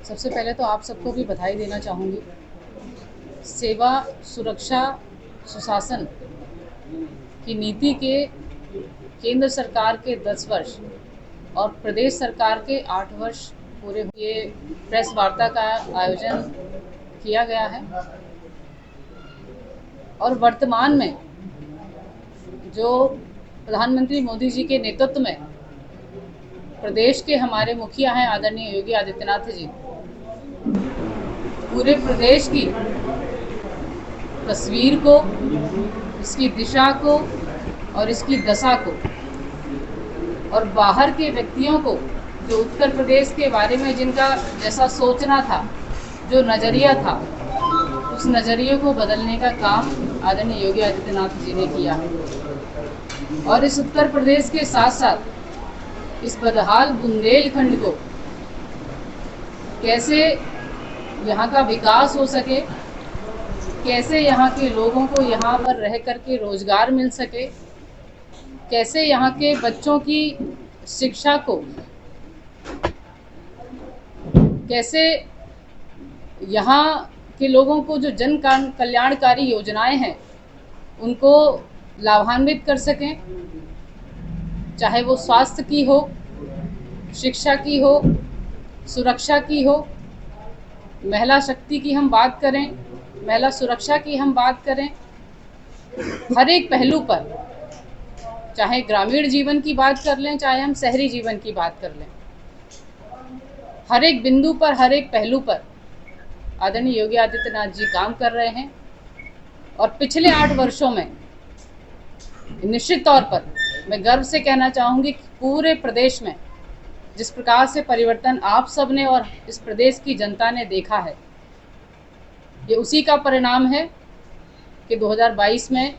सबसे पहले तो आप सबको भी बधाई देना चाहूँगी। सेवा, सुरक्षा, सुशासन की नीति के केंद्र सरकार के 10 वर्ष और प्रदेश सरकार के 8 वर्ष पूरे हुए प्रेस वार्ता का आयोजन किया गया है। और वर्तमान में जो प्रधानमंत्री मोदी जी के नेतृत्व में प्रदेश के हमारे मुखिया हैं आदरणीय योगी आदित्यनाथ जी, पूरे प्रदेश की तस्वीर को, इसकी दिशा को और इसकी दशा को, और बाहर के व्यक्तियों को जो उत्तर प्रदेश के बारे में जिनका जैसा सोचना था, जो नज़रिया था, उस नज़रिए को बदलने का काम आदरणीय योगी आदित्यनाथ जी ने किया है। और इस उत्तर प्रदेश के साथ साथ इस बदहाल बुंदेलखंड को कैसे यहाँ का विकास हो सके, कैसे यहाँ के लोगों को यहाँ पर रह कर के रोजगार मिल सके, कैसे यहाँ के बच्चों की शिक्षा को, कैसे यहाँ के लोगों को जो जन कल्याणकारी योजनाएं हैं उनको लाभान्वित कर सकें, चाहे वो स्वास्थ्य की हो, शिक्षा की हो, सुरक्षा की हो, महिला शक्ति की हम बात करें, महिला सुरक्षा की हम बात करें, हर एक पहलू पर, चाहे ग्रामीण जीवन की बात कर लें, चाहे हम शहरी जीवन की बात कर लें, हर एक बिंदु पर, हर एक पहलू पर आदरणीय योगी आदित्यनाथ जी काम कर रहे हैं। और पिछले 8 वर्षों में निश्चित तौर पर मैं गर्व से कहना चाहूँगी कि पूरे प्रदेश में जिस प्रकार से परिवर्तन आप सब ने और इस प्रदेश की जनता ने देखा है, ये उसी का परिणाम है कि 2022 में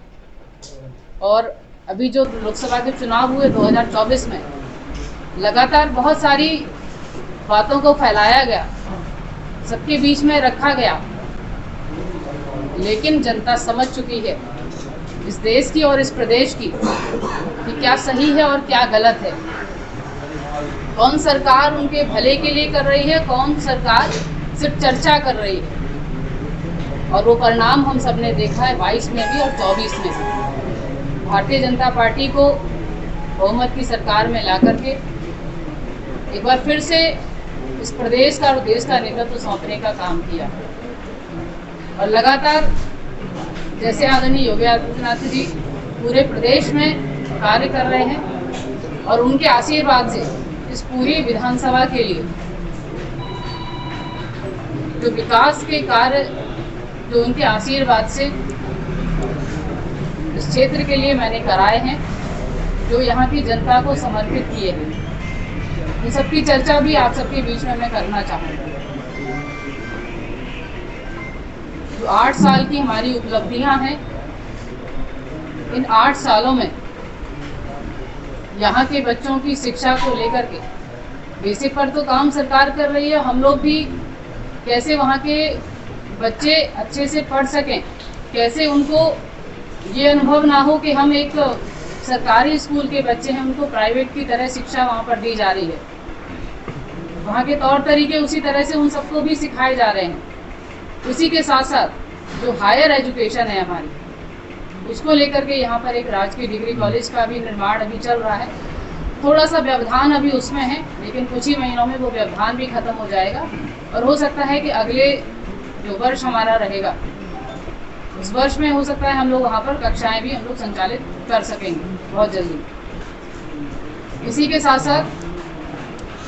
और अभी जो लोकसभा के चुनाव हुए 2024 में लगातार बहुत सारी बातों को फैलाया गया, सबके बीच में रखा गया, लेकिन जनता समझ चुकी है इस देश की और इस प्रदेश की कि क्या सही है और क्या गलत है, कौन सरकार उनके भले के लिए कर रही है, कौन सरकार सिर्फ चर्चा कर रही है। और वो परिणाम हम सब ने देखा है 22 में भी और 24 में भी। भारतीय जनता पार्टी को बहुमत की सरकार में ला करके एक बार फिर से इस प्रदेश का और देश का नेतृत्व सौंपने का काम किया। और लगातार जैसे आदरणीय योगी आदित्यनाथ जी पूरे प्रदेश में कार्य कर रहे हैं और उनके आशीर्वाद से इस पूरी विधानसभा के लिए जो विकास के कार्य जो उनके आशीर्वाद से इस क्षेत्र के लिए मैंने कराए हैं, जो यहाँ की जनता को समर्पित किए हैं, इन सबकी चर्चा भी आप सबके बीच में मैं करना चाहूँगी। जो 8 साल की हमारी उपलब्धियां हैं, इन 8 सालों में यहाँ के बच्चों की शिक्षा को लेकर के बेसिक पर तो काम सरकार कर रही है, हम लोग भी कैसे वहाँ के बच्चे अच्छे से पढ़ सकें, कैसे उनको ये अनुभव ना हो कि हम एक सरकारी स्कूल के बच्चे हैं, उनको प्राइवेट की तरह शिक्षा वहाँ पर दी जा रही है, वहाँ के तौर तरीके उसी तरह से उन सबको भी सिखाए जा रहे हैं। उसी के साथ साथ जो हायर एजुकेशन है हमारी, उसको लेकर के यहाँ पर एक राजकीय डिग्री कॉलेज का भी निर्माण अभी चल रहा है। थोड़ा सा व्यवधान अभी उसमें है, लेकिन कुछ ही महीनों में वो व्यवधान भी खत्म हो जाएगा और हो सकता है कि अगले जो वर्ष हमारा रहेगा उस वर्ष में हो सकता है हम लोग वहाँ पर कक्षाएं भी हम लोग संचालित कर सकेंगे बहुत जल्दी। इसी के साथ साथ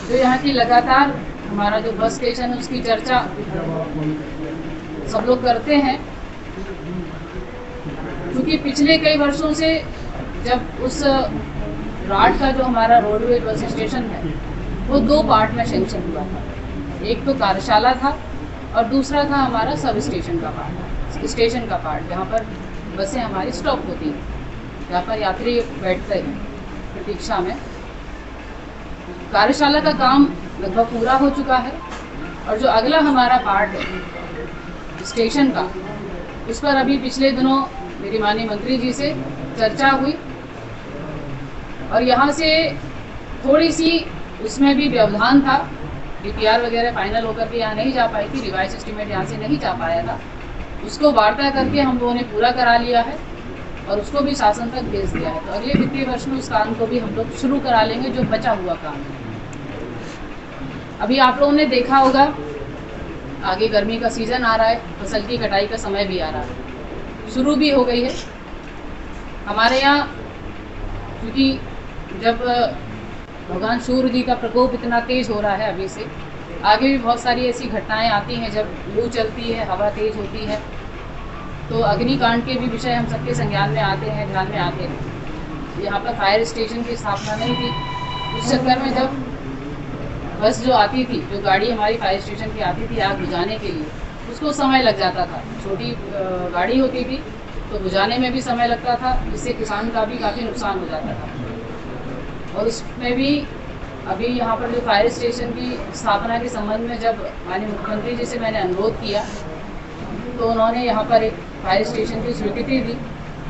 जो यहाँ की लगातार हमारा जो बस स्टेशन है उसकी चर्चा सब लोग करते हैं, क्योंकि पिछले कई वर्षों से जब उस राट का जो हमारा रोडवेज बस स्टेशन है वो 2 पार्ट में सेंक्शन हुआ था। एक तो कार्यशाला था और दूसरा था हमारा सब स्टेशन का पार्ट, स्टेशन का पार्ट, जहाँ पर बसें हमारी स्टॉप होती हैं, जहाँ पर यात्री बैठते हैं प्रतीक्षा में। कार्यशाला का काम लगभग पूरा हो चुका है और जो अगला हमारा पार्ट है स्टेशन का, उस पर अभी पिछले दिनों मेरी माननीय मंत्री जी से चर्चा हुई और यहाँ से थोड़ी सी उसमें भी व्यवधान था DPR वगैरह फाइनल होकर के यहाँ नहीं जा पाई थी, रिवाइज एस्टीमेट यहाँ से नहीं जा पाया था, उसको वार्ता करके हम लोगों ने पूरा करा लिया है और उसको भी शासन तक भेज दिया है। तो अगले वित्तीय वर्ष में उस काम को भी हम लोग शुरू करा लेंगे, जो बचा हुआ काम है। अभी आप लोगों ने देखा होगा, आगे गर्मी का सीज़न आ रहा है, फसल की कटाई का समय भी आ रहा है, शुरू भी हो गई है हमारे यहाँ। क्योंकि जब भगवान सूर्य जी का प्रकोप इतना तेज़ हो रहा है, अभी से आगे भी बहुत सारी ऐसी घटनाएं आती हैं, जब लू चलती है, हवा तेज़ होती है, तो अग्निकांड के भी विषय हम सबके संज्ञान में आते हैं, ध्यान में आते हैं। यहाँ पर फायर स्टेशन की स्थापना नहीं थी, उस चक्कर में जब बस जो आती थी, जो गाड़ी हमारी फायर स्टेशन की आती थी आग बुझाने के लिए, उसको समय लग जाता था। छोटी गाड़ी होती थी तो बुझाने में भी समय लगता था, जिससे किसान का भी काफ़ी नुकसान हो जाता था। और उसमें भी अभी यहाँ पर जो फायर स्टेशन की स्थापना के संबंध में जब माननीय मुख्यमंत्री जी से मैंने अनुरोध किया, तो उन्होंने यहाँ पर एक फायर स्टेशन की स्वीकृति दी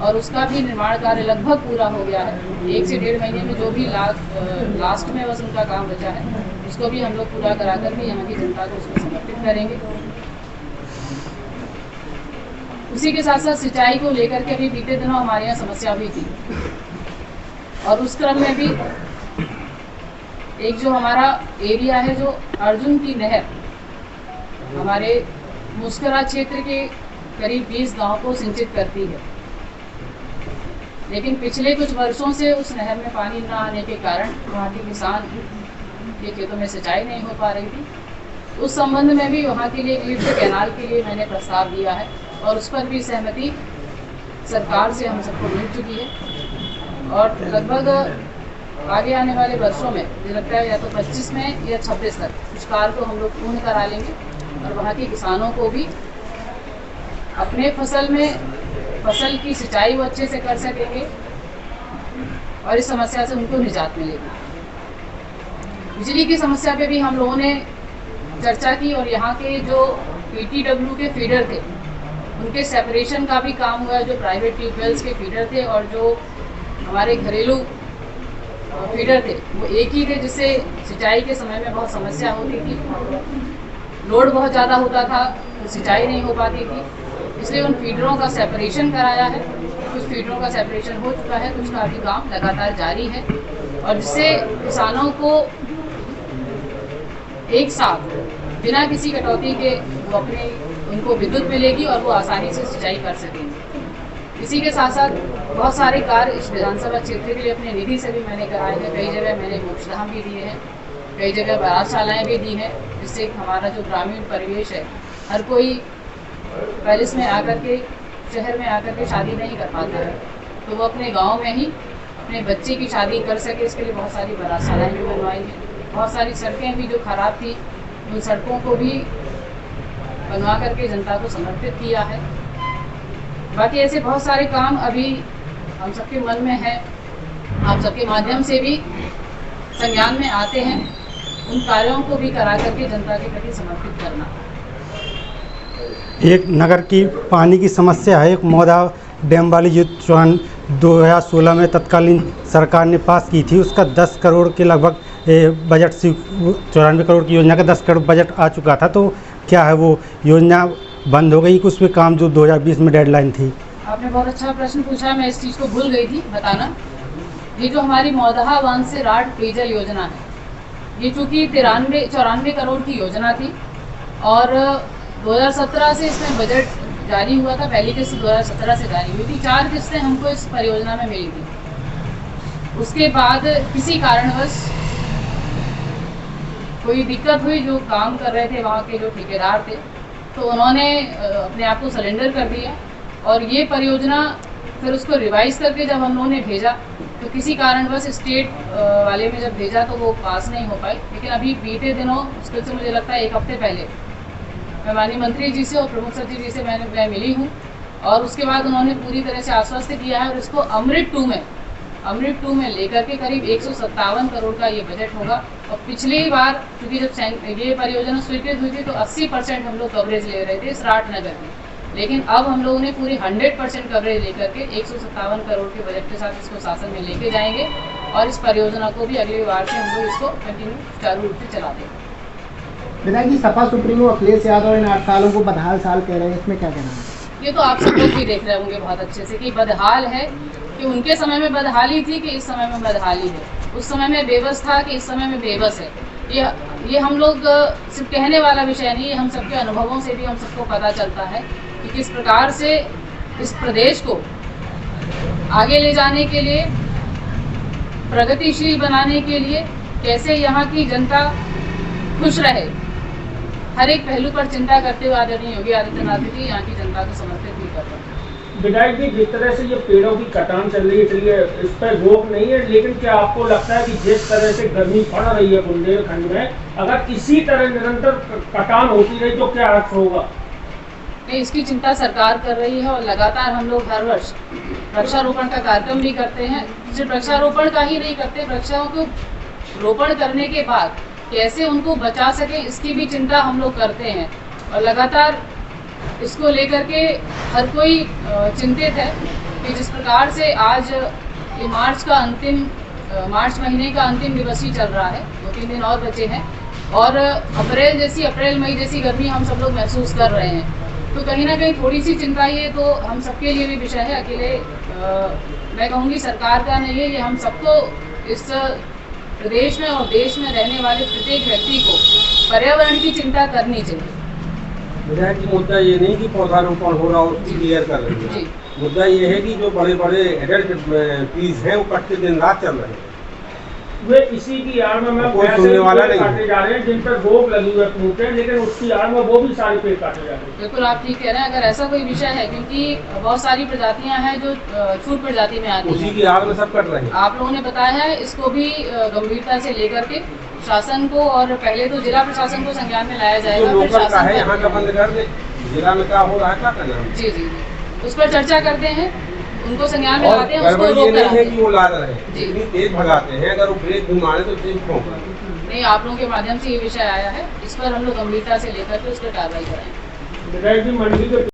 और उसका भी निर्माण कार्य लगभग पूरा हो गया है। 1 से 1.5 महीने में जो भी लास्ट में बस उनका काम बचा है, उसको भी हम लोग पूरा करा करके यहाँ की जनता को उसको समर्पित करेंगे। उसी के साथ साथ सिंचाई को लेकर के अभी बीते दिनों हमारे यहाँ समस्या हुई थी, और उस क्रम में भी एक जो हमारा एरिया है, जो अर्जुन की नहर हमारे मुस्करा क्षेत्र के करीब 20 गांव को सिंचित करती है, लेकिन पिछले कुछ वर्षों से उस नहर में पानी न आने के कारण वहाँ के किसान के खेतों में सिंचाई नहीं हो पा रही थी। उस संबंध में भी वहाँ के लिए एक लिफ्ट कैनाल के लिए मैंने प्रस्ताव दिया है, और उस पर भी सहमति सरकार से हम सबको मिल चुकी है। और लगभग आगे आने वाले वर्षों में मुझे लगता है या तो 25 में या 26 तक उस कार्य को हम लोग पूर्ण करा लेंगे, और वहाँ के किसानों को भी अपने फसल की सिंचाई वो अच्छे से कर सकेंगे, और इस समस्या से उनको निजात मिलेगी। बिजली की समस्या पे भी हम लोगों ने चर्चा की, और यहाँ के जो PTW के फीडर थे, उनके सेपरेशन का भी काम हुआ है। जो प्राइवेट ट्यूबवेल्स के फीडर थे और जो हमारे घरेलू फीडर थे, वो एक ही थे, जिससे सिंचाई के समय में बहुत समस्या होती थी, लोड बहुत ज़्यादा होता था, तो सिंचाई नहीं हो पाती थी। इसलिए उन फीडरों का सेपरेशन कराया है। कुछ फीडरों का सेपरेशन हो चुका है, कुछ का भी काम लगातार जारी है, और जिससे किसानों को एक साथ बिना किसी कटौती के वो उनको विद्युत मिलेगी और वो आसानी से सिंचाई कर सकेंगे। इसी के साथ साथ बहुत सारे कार्य इस विधानसभा क्षेत्र के लिए अपने निधि से भी मैंने कराए हैं। कई जगह मैंने मोक्षधाम भी दिए हैं, कई जगह बारातशालाएँ भी दी हैं, जिससे हमारा जो ग्रामीण परिवेश है, हर कोई पैलेस में आकर के, शहर में आकर के शादी नहीं कर पाता है, तो वो अपने गांव में ही अपने बच्चे की शादी कर सके, इसके लिए बहुत सारी बारातशालाएँ भी बनवाई हैं। बहुत सारी सड़कें भी जो खराब थी, उन सड़कों को भी बनवा करके जनता को समर्पित किया है। बाकी ऐसे बहुत सारे काम अभी हम सबके मन में है, आप सबके माध्यम से भी संज्ञान में आते हैं। उन कार्यों को भी करा करके जनता के प्रति समर्पित करना। एक नगर की पानी की समस्या है, एक मौदा डैम वाली जो 2016 में तत्कालीन सरकार ने पास की थी, उसका 10 करोड़ के लगभग बजट से 94 करोड़ की योजना का 10 करोड़ बजट आ चुका था। तो क्या है, वो योजना बंद हो गई कि उसमें काम जो 2020 में डेडलाइन थी? आपने बहुत अच्छा प्रश्न पूछा, मैं इस चीज़ को भूल गई थी बताना। ये जो हमारी मौदहा बांध से राट पेयजल योजना है, ये चूँकि 94 करोड़ की योजना थी, और 2017 से इसमें बजट जारी हुआ था। पहली किस्त 2017 से जारी हुई थी, 4 किस्तें हमको इस परियोजना में मिली थी। उसके बाद किसी कारणवश कोई दिक्कत हुई, जो काम कर रहे थे वहाँ के जो ठेकेदार थे, तो उन्होंने अपने आप को सरेंडर कर दिया, और ये परियोजना फिर उसको रिवाइज करके जब हम लोगों ने भेजा, तो किसी कारणवश स्टेट वाले में जब भेजा तो वो पास नहीं हो पाई। लेकिन अभी बीते दिनों, मुश्किल से मुझे लगता है 1 हफ्ते पहले, मैं माननीय मंत्री जी से और प्रमुख सचिव जी से मैं मिली हूँ, और उसके बाद उन्होंने पूरी तरह से आश्वस्त किया है, और इसको अमृत 2 में लेकर के करीब 157 करोड़ का ये बजट होगा। और पिछली बार क्योंकि जब ये परियोजना स्वीकृत हुई थी, तो 80% हम लोग कवरेज ले रहे थे इस राट नगर की, लेकिन अब हम लोगों ने पूरी 100% कवरेज लेकर के 157 करोड़ के बजट के साथ इसको शासन में लेके जाएंगे, और इस परियोजना को भी अगली बार से हम लोग इसको कंटिन्यू चालू रूप से चला देंगे। विधायक जी, सपा सुप्रीमो अखिलेश यादव इन 8 सालों को बदहाल साल कह रहे हैं, इसमें क्या कहना है? ये तो आप सब लोग भी देख रहे होंगे बहुत अच्छे से कि बदहाल है, कि उनके समय में बदहाली थी कि इस समय में बदहाली है, उस समय में बेबस था कि इस समय में बेबस है। ये हम लोग सिर्फ कहने वाला विषय नहीं है, हम सबके अनुभवों से भी हम सबको पता चलता है कि किस प्रकार से इस प्रदेश को आगे ले जाने के लिए, प्रगतिशील बनाने के लिए, कैसे यहाँ की जनता खुश रहे, हर एक पहलू पर चिंता करते हुए आदरणीय योगी आदित्यनाथ जी यहाँ की जनता को समर्पित भी कर रहे हैं। विधायक जी, जिस तरह से ये पेड़ों की कटान चल रही है, चलिए इस पर रोक नहीं है, लेकिन क्या आपको लगता है कि जिस तरह से गर्मी पड़ रही है बुंदेलखंड में, अगर इसी तरह निरंतर कटान होती रही तो क्या अर्थ होगा? नहीं, इसकी चिंता सरकार कर रही है और लगातार हम लोग हर वर्ष वृक्षारोपण का कार्यक्रम भी करते हैं। सिर्फ वृक्षारोपण का ही नहीं करते, वृक्षों को रोपण करने के बाद कैसे उनको बचा सके इसकी भी चिंता हम लोग करते हैं और लगातार इसको लेकर के हर कोई चिंतित है कि जिस प्रकार से आज ये मार्च महीने का अंतिम दिवस ही चल रहा है, 2-3 दिन और बचे हैं और अप्रैल मई जैसी गर्मी हम सब लोग महसूस कर रहे हैं, तो कहीं ना कहीं थोड़ी सी चिंता ये तो हम सबके लिए भी विषय है। अकेले मैं कहूँगी सरकार का नहीं है, ये हम सबको इस प्रदेश में और देश में रहने वाले प्रत्येक व्यक्ति को पर्यावरण की चिंता करनी चाहिए। विधायक जी, मुद्दा ये नहीं कि पौधारोपण हो रहा हो उसकी क्लियर कर रही है, मुद्दा ये है कि जो बड़े बड़े एडल्ट ट्रीज हैं वो कटते दिन रात चल रहे हैं। वे इसी की आड़ में कोई सुनने वाला नहीं काटे जा रहे हैं जिन पर रोक लगी हुई है, लेकिन उसकी आड़ में वो भी सारे पेड़ काटे जा रहे हैं। बिल्कुल आप ठीक कह रहे हैं, अगर ऐसा कोई विषय है, क्योंकि बहुत सारी प्रजातियां हैं जो छूट प्रजाति में आती उसी हैं, की आड़ में सब कट रहे हैं। आप लोगों ने बताया है, इसको भी गंभीरता से लेकर के शासन को और पहले तो जिला प्रशासन को संज्ञान में लाया जो जाएगा, फिर लोकल का है शासन यहाँ का बंद कर दे, जिला में क्या हो रहा है क्या करना है? जी, उस पर चर्चा करते हैं, उनको संज्ञान में और लाते हैं, उसको गड़बड़ ये रोक नहीं है कराते कि हैं। वो ला रहे हैं, जी। इतनी तेज भगाते हैं, अगर वो ब्रेक भी मारे तो तेज ठोक रहे हैं। नहीं, आप लोगों के माध्यम से ये विषय आया है, इस पर हम लोग गंभीरता से लेकर के उस पर कार्रवाई करेंगे। विधायक जी, मंडी के